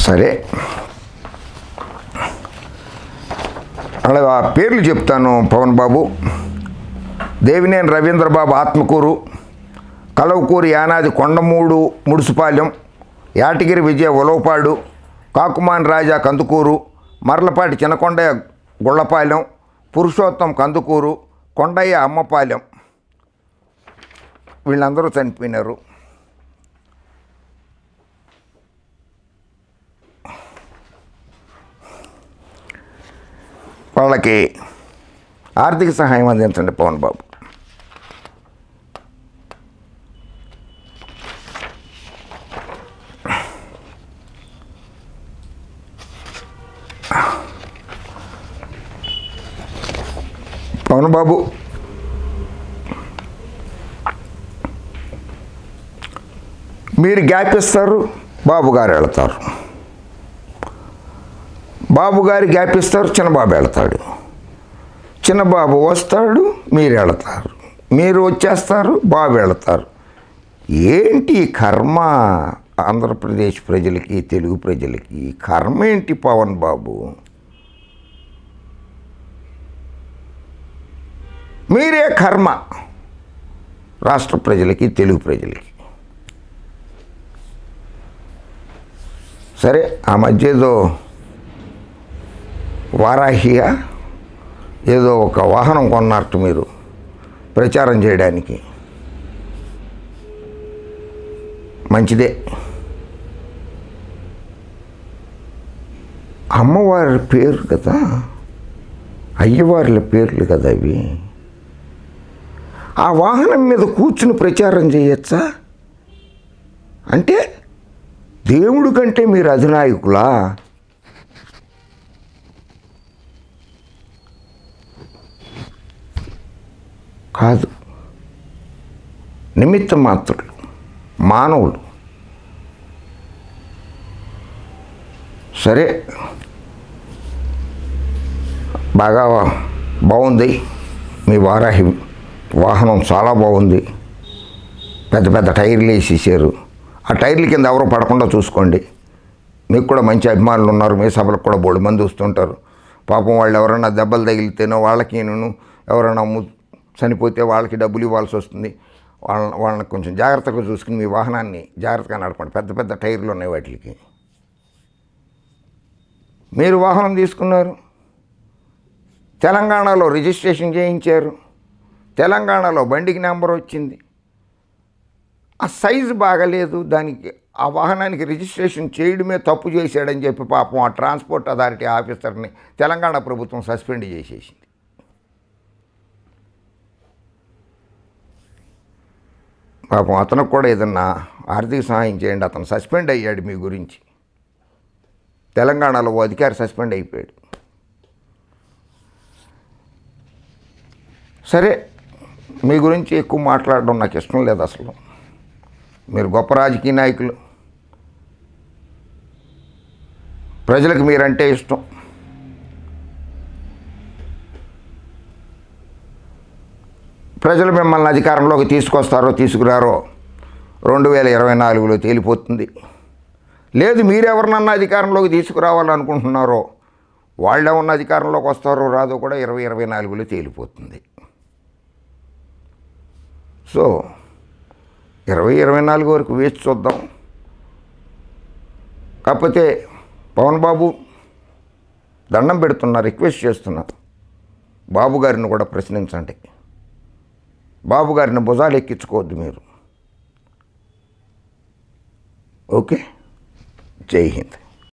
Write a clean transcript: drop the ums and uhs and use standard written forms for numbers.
సరే, అలా ఆ పేర్లు చెప్తాను. పవన్ బాబు, దేవినేని రవీంద్రబాబు ఆత్మకూరు, కలవకూరు యానాది కొండమూడు ముడుసుపాలెం, యాటగిరి విజయ ఉలవపాడు, కాకుమాని రాజా కందుకూరు, మర్లపాటి చినకొండయ్య గుళ్ళపాలెం, పురుషోత్తం కందుకూరు, కొండయ్య అమ్మపాలెం. వీళ్ళందరూ చనిపోయినారు. వాళ్ళకి ఆర్థిక సహాయం అందించండి పవన్ బాబు. పవన్ బాబు, మీరు గ్యాప్ ఇస్తారు, బాబు గారు వెళతారు. బాబు గారు గ్యాప్ ఇస్తారు, చిన్నబాబు వెళతాడు. చిన్నబాబు వస్తాడు, మీరు వెళతారు. మీరు వచ్చేస్తారు, బాబు వెళతారు. ఏంటి కర్మ? ఆంధ్రప్రదేశ్ ప్రజలకి, తెలుగు ప్రజలకి కర్మ ఏంటి పవన్ బాబు? మీరే కర్మ రాష్ట్ర ప్రజలకి, తెలుగు ప్రజలకి. సరే, ఆ మధ్య ఏదో వారాహియా ఏదో ఒక వాహనం కొన్నట్టు మీరు ప్రచారం చేయడానికి. మంచిదే. అమ్మవారి పేరు కదా, అయ్యవార్ల పేర్లు కదా అవి. ఆ వాహనం మీద కూర్చుని ప్రచారం చేయొచ్చా? అంటే దేవుడి కంటే మీరు అధినాయకులా? కాదు, నిమిత్త మాత్రులు, మానవులు. సరే, బాగా బాగుంది మీ వారాహి వాహనం, చాలా బాగుంది. పెద్ద పెద్ద టైర్లు వేసేసారు. ఆ టైర్ల కింద ఎవరో పడకుండా చూసుకోండి. మీకు కూడా మంచి అభిమానులు ఉన్నారు. మీ సభలకు కూడా బోల్డ్ మంది వస్తుంటారు. పాపం వాళ్ళు ఎవరైనా దెబ్బలు తగిలితేనో, వాళ్ళకి ఎవరైనా చనిపోతే వాళ్ళకి డబ్బులు ఇవ్వాల్సి వస్తుంది. వాళ్ళని కొంచెం జాగ్రత్తగా చూసుకుని మీ వాహనాన్ని జాగ్రత్తగా నడపండి. పెద్ద పెద్ద టైర్లు ఉన్నాయి వాటికి. మీరు వాహనం తీసుకున్నారు, తెలంగాణలో రిజిస్ట్రేషన్ చేయించారు, తెలంగాణలో బండికి నెంబర్ వచ్చింది. ఆ సైజు బాగలేదు, దానికి ఆ వాహనానికి రిజిస్ట్రేషన్ చేయడమే తప్పు చేశాడని చెప్పి పాపం ఆ ట్రాన్స్పోర్ట్ అథారిటీ ఆఫీసర్ని తెలంగాణ ప్రభుత్వం సస్పెండ్ చేసేసింది. పాపం అతనికి కూడా ఏదన్నా ఆర్థిక సహాయం చేయండి. అతను సస్పెండ్ అయ్యాడు మీ గురించి. తెలంగాణలో ఓ అధికారి సస్పెండ్ అయిపోయాడు. సరే, మీ గురించి ఎక్కువ మాట్లాడడం నాకు ఇష్టం లేదు అసలు. మీరు గొప్ప రాజకీయ నాయకులు, ప్రజలకు మీరంటే ఇష్టం. ప్రజలు మిమ్మల్ని అధికారంలోకి తీసుకొస్తారో తీసుకురారో 2024లో తేలిపోతుంది. లేదు, మీరెవరినన్నా అధికారంలోకి తీసుకురావాలనుకుంటున్నారో వాళ్ళు ఏమన్నా అధికారంలోకి వస్తారో రాదో కూడా 2024లో తేలిపోతుంది. సో 2024 వరకు వేచి చూద్దాం. కాకపోతే పవన్ బాబు, దండం పెడుతున్నా, రిక్వెస్ట్ చేస్తున్నా, బాబు గారిని కూడా ప్రశ్నించండి. బాబు గారిని భుజాలు ఎక్కించుకోవద్దు మీరు. ఓకే, జై హింద్.